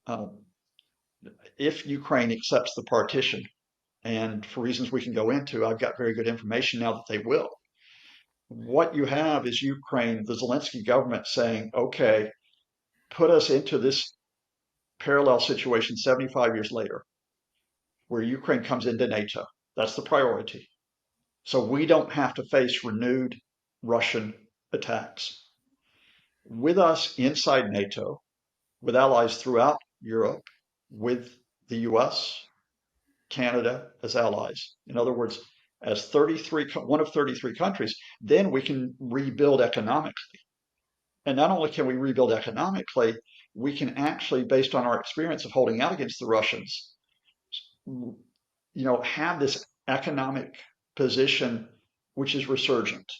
Um, if Ukraine accepts the partition, and for reasons we can go into, I've got very good information now that they will. What you have is Ukraine, the Zelensky government saying, okay, put us into this parallel situation 75 years later, where Ukraine comes into NATO. That's the priority. So we don't have to face renewed Russian attacks. With us inside NATO, with allies throughout Europe, with the US, Canada as allies. In other words, as one of 33 countries, then we can rebuild economically. And not only can we rebuild economically, we can actually, based on our experience of holding out against the Russians, have this economic position which is resurgent,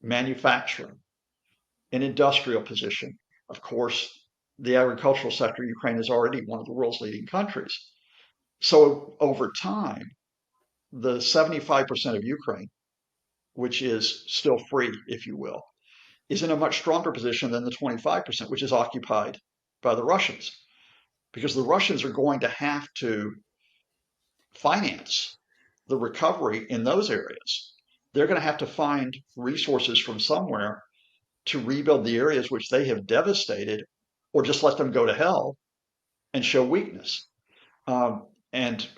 manufacturing, an industrial position. Of course, the agricultural sector, Ukraine is already one of the world's leading countries. So over time, the 75% of Ukraine, which is still free, if you will, is in a much stronger position than the 25%, which is occupied by the Russians, because the Russians are going to have to finance the recovery in those areas. They're going to have to find resources from somewhere to rebuild the areas which they have devastated, or just let them go to hell and show weakness. And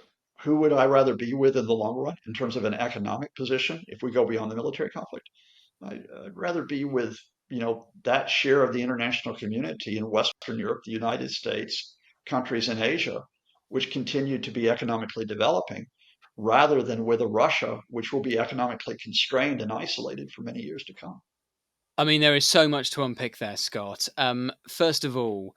who would I rather be with in the long run in terms of an economic position if we go beyond the military conflict? I'd rather be with that share of the international community in Western Europe, the United States, countries in Asia, which continue to be economically developing, rather than with a Russia which will be economically constrained and isolated for many years to come. I mean, there is so much to unpick there, Scott. First of all,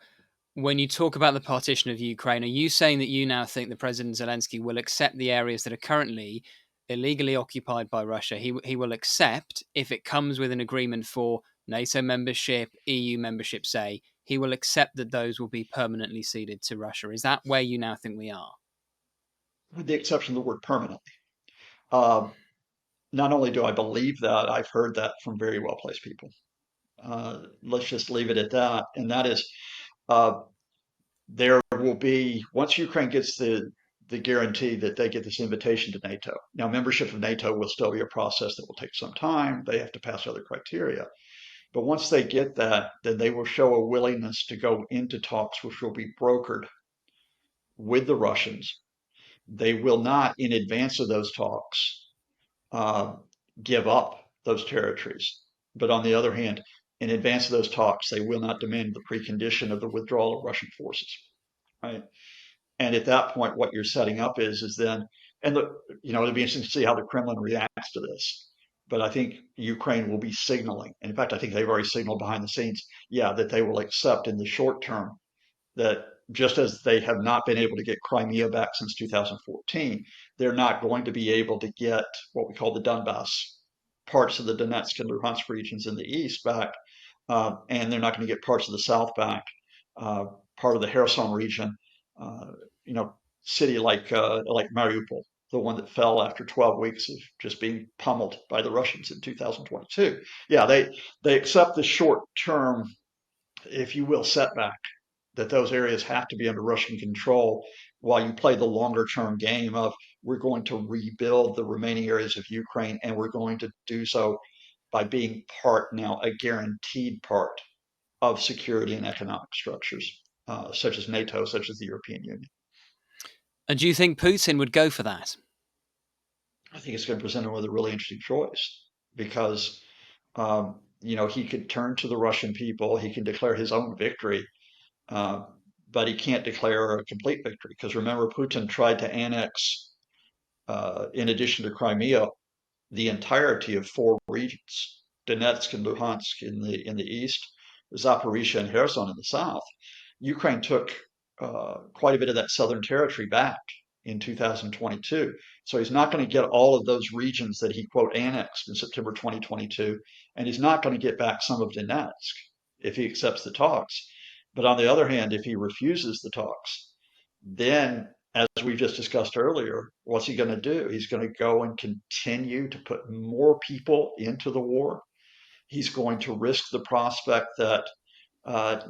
when you talk about the partition of Ukraine, are you saying that you now think that President Zelensky will accept the areas that are currently illegally occupied by Russia? He will accept, if it comes with an agreement for NATO membership, EU membership, say, he will accept that those will be permanently ceded to Russia. Is that where you now think we are? With the exception of the word permanently. Uh, Not only do I believe that, I've heard that from very well placed people. Let's just leave it at that. And that is, uh, there will be, once Ukraine gets the guarantee that they get this invitation to NATO. Now, membership of NATO will still be a process that will take some time. They have to pass other criteria. But once they get that, then they will show a willingness to go into talks, which will be brokered with the Russians. They will not, in advance of those talks, uh, give up those territories. But on the other hand, in advance of those talks, they will not demand the precondition of the withdrawal of Russian forces. Right. And at that point, what you're setting up is then, and it'll be interesting to see how the Kremlin reacts to this. But I think Ukraine will be signaling, and in fact, I think they've already signaled behind the scenes, yeah, that they will accept in the short term that just as they have not been able to get Crimea back since 2014, they're not going to be able to get what we call the Donbas, parts of the Donetsk and Luhansk regions in the east back, and they're not going to get parts of the south back, part of the Kherson region, uh, you know, city like Mariupol, the one that fell after 12 weeks of just being pummeled by the Russians in 2022. Yeah, they accept the short term, if you will, setback that those areas have to be under Russian control while you play the longer term game of we're going to rebuild the remaining areas of Ukraine and we're going to do so by being part now, a guaranteed part of security and economic structures, such as NATO, such as the European Union. And do you think Putin would go for that? I think it's going to present him with a really interesting choice because, he could turn to the Russian people, he can declare his own victory, uh, but he can't declare a complete victory because remember, Putin tried to annex, in addition to Crimea, the entirety of four regions: Donetsk and Luhansk in the east, Zaporizhia and Kherson in the south. Ukraine took quite a bit of that southern territory back in 2022. So he's not going to get all of those regions that he, quote, annexed in September 2022. And he's not going to get back some of Donetsk if he accepts the talks. But on the other hand, if he refuses the talks, then, as we just discussed earlier, what's he going to do? He's going to go and continue to put more people into the war. He's going to risk the prospect that uh,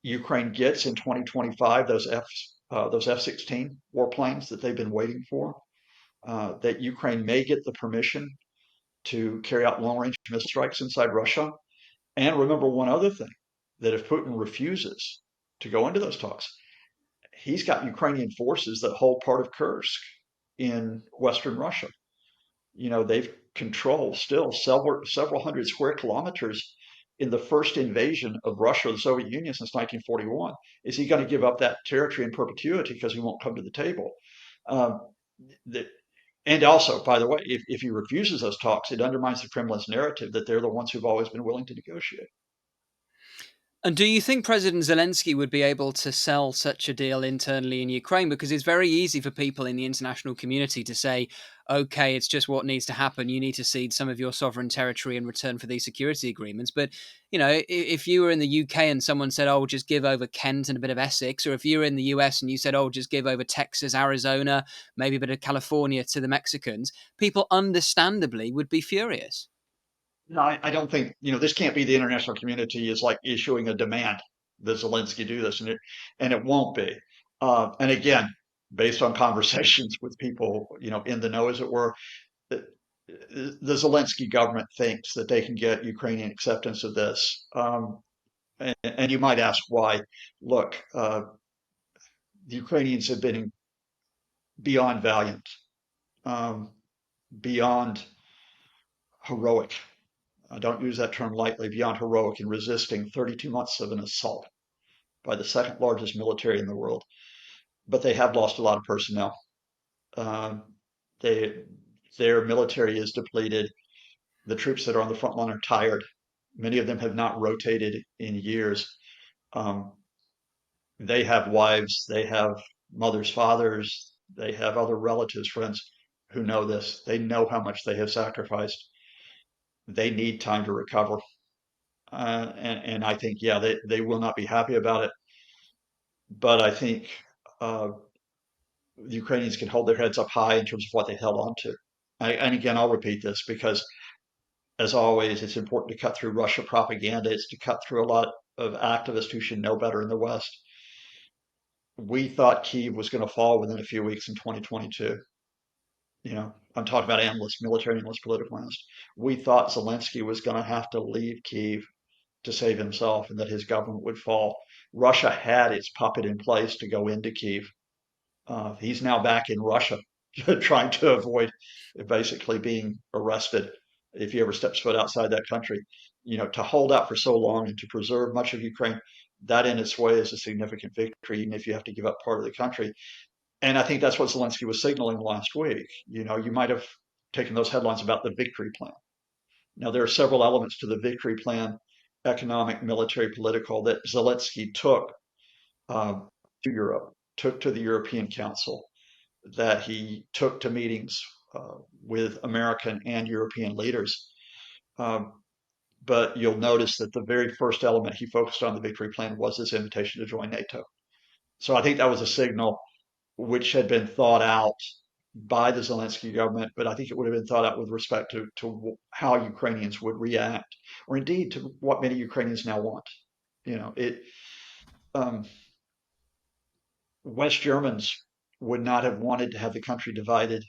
Ukraine gets in 2025 those F-16 warplanes that they've been waiting for, that Ukraine may get the permission to carry out long-range missile strikes inside Russia. And remember one other thing, that if Putin refuses to go into those talks, he's got Ukrainian forces that hold part of Kursk in Western Russia. They've controlled still several hundred square kilometers in the first invasion of Russia or the Soviet Union since 1941. Is he going to give up that territory in perpetuity because he won't come to the table? Um, the, and also, by the way, if he refuses those talks, it undermines the Kremlin's narrative that they're the ones who've always been willing to negotiate. And do you think President Zelensky would be able to sell such a deal internally in Ukraine? Because it's very easy for people in the international community to say, okay, it's just what needs to happen. You need to cede some of your sovereign territory in return for these security agreements. But, if you were in the UK and someone said, oh, just give over Kent and a bit of Essex, or if you were in the US and you said, oh, just give over Texas, Arizona, maybe a bit of California to the Mexicans, people understandably would be furious. No, I don't think, this can't be the international community is like issuing a demand that Zelensky do this, and it won't be. And again, based on conversations with people, in the know, as it were, the, the Zelensky government thinks that they can get Ukrainian acceptance of this. And you might ask why. Look, the Ukrainians have been beyond valiant, um, beyond heroic. I don't use that term lightly, beyond heroic in resisting 32 months of an assault by the second largest military in the world. But they have lost a lot of personnel. Um, they, their military is depleted. The troops that are on the front line are tired. Many of them have not rotated in years. Um, they have wives, they have mothers, fathers, they have other relatives, friends who know this. They know how much they have sacrificed. They need time to recover. And I think, yeah, they will not be happy about it. But I think uh, the Ukrainians can hold their heads up high in terms of what they held on to. And again, I'll repeat this because, as always, it's important to cut through Russia propaganda. It's to cut through a lot of activists who should know better in the West. We thought Kyiv was going to fall within a few weeks in 2022. I'm talking about analysts, military analysts, political analysts. We thought Zelensky was going to have to leave Kyiv to save himself and that his government would fall. Russia had its puppet in place to go into Kyiv. He's now back in Russia, trying to avoid basically being arrested if he ever steps foot outside that country. To hold out for so long and to preserve much of Ukraine, that in its way is a significant victory, even if you have to give up part of the country. And I think that's what Zelensky was signaling last week. You might have taken those headlines about the victory plan. Now, there are several elements to the victory plan, economic, military, political, that Zelensky took to Europe, took to the European Council, that he took to meetings with American and European leaders. Um, but you'll notice that the very first element he focused on the victory plan was his invitation to join NATO. So I think that was a signal which had been thought out by the Zelensky government, but I think it would have been thought out with respect to how Ukrainians would react, or indeed to what many Ukrainians now want. It um, West Germans would not have wanted to have the country divided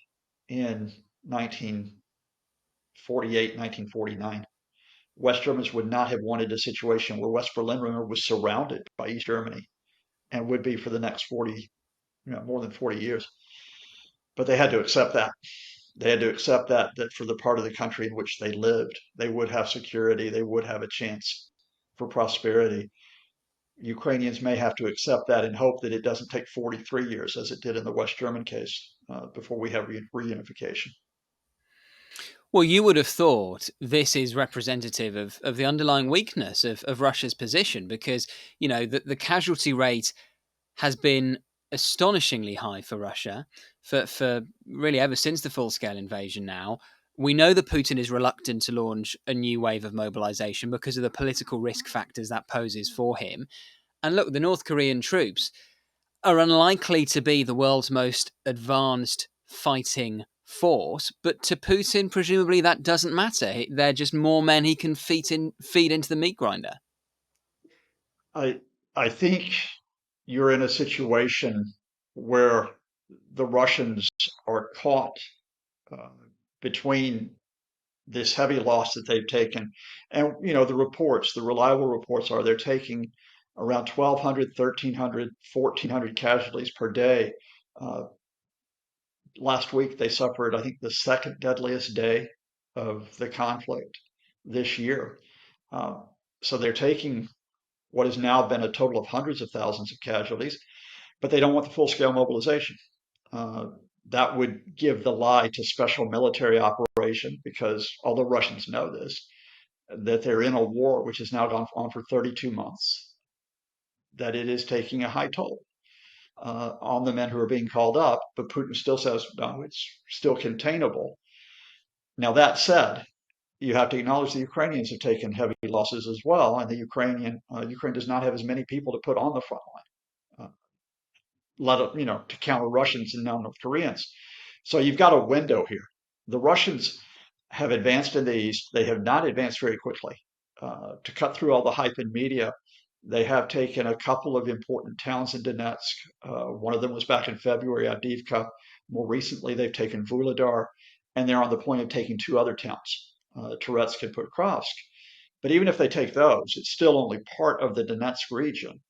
in 1948, 1949. West Germans would not have wanted a situation where West Berlin, remember, was surrounded by East Germany and would be for the next 40, more than 40 years. But they had to accept that. They had to accept that for the part of the country in which they lived, they would have security, they would have a chance for prosperity. Ukrainians may have to accept that and hope that it doesn't take 43 years, as it did in the West German case, before we have reunification. Well, you would have thought this is representative of the underlying weakness of Russia's position because, the casualty rate has been astonishingly high for Russia for really ever since the full-scale invasion now. We know that Putin is reluctant to launch a new wave of mobilization because of the political risk factors that poses for him. And look, the North Korean troops are unlikely to be the world's most advanced fighting force, but to Putin, presumably that doesn't matter. They're just more men he can feed into the meat grinder. I think you're in a situation where the Russians are caught uh, between this heavy loss that they've taken. And, the reliable reports are they're taking around 1,200, 1,300, 1,400 casualties per day. Uh, Last week, they suffered, I think, the second deadliest day of the conflict this year. Uh, so they're taking what has now been a total of hundreds of thousands of casualties, but they don't want the full scale mobilization. Uh, that would give the lie to special military operation because all the Russians know this, that they're in a war which has now gone on for 32 months, that it is taking a high toll on the men who are being called up. But Putin still says, no, it's still containable. Now, that said, you have to acknowledge the Ukrainians have taken heavy losses as well, and the Ukraine does not have as many people to put on the front line, to counter Russians and now North Koreans. So you've got a window here. The Russians have advanced in the east. They have not advanced very quickly. To cut through all the hype in media, they have taken a couple of important towns in Donetsk. One of them was back in February, Avdiivka. More recently, they've taken Vuhledar, and they're on the point of taking two other towns, Toretsk and Pokrovsk. But even if they take those, it's still only part of the Donetsk region.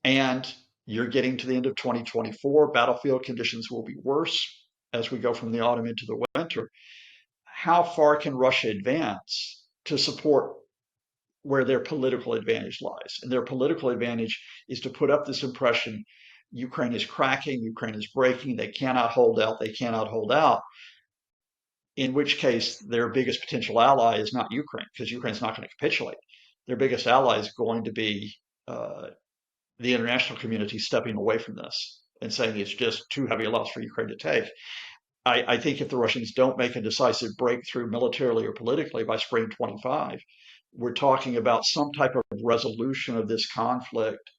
And you're getting to the end of 2024. Battlefield conditions will be worse as we go from the autumn into the winter. How far can Russia advance to support where their political advantage lies? And their political advantage is to put up this impression Ukraine is cracking, Ukraine is breaking, they cannot hold out, they cannot hold out. In which case, their biggest potential ally is not Ukraine, because Ukraine's not going to capitulate. Their biggest ally is going to be the international community stepping away from this and saying it's just too heavy a loss for Ukraine to take. I think if the Russians don't make a decisive breakthrough militarily or politically by spring 25, we're talking about some type of resolution of this conflict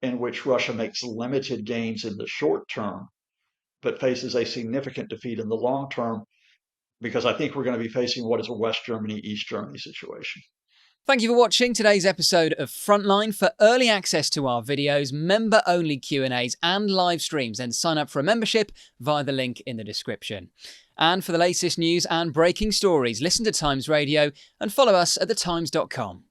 in which Russia makes limited gains in the short term, but faces a significant defeat in the long term, because I think we're going to be facing what is a West Germany, East Germany situation. Thank you for watching today's episode of Frontline. For early access to our videos, member-only Q&As and live streams, then sign up for a membership via the link in the description. And for the latest news and breaking stories, listen to Times Radio and follow us at thetimes.com.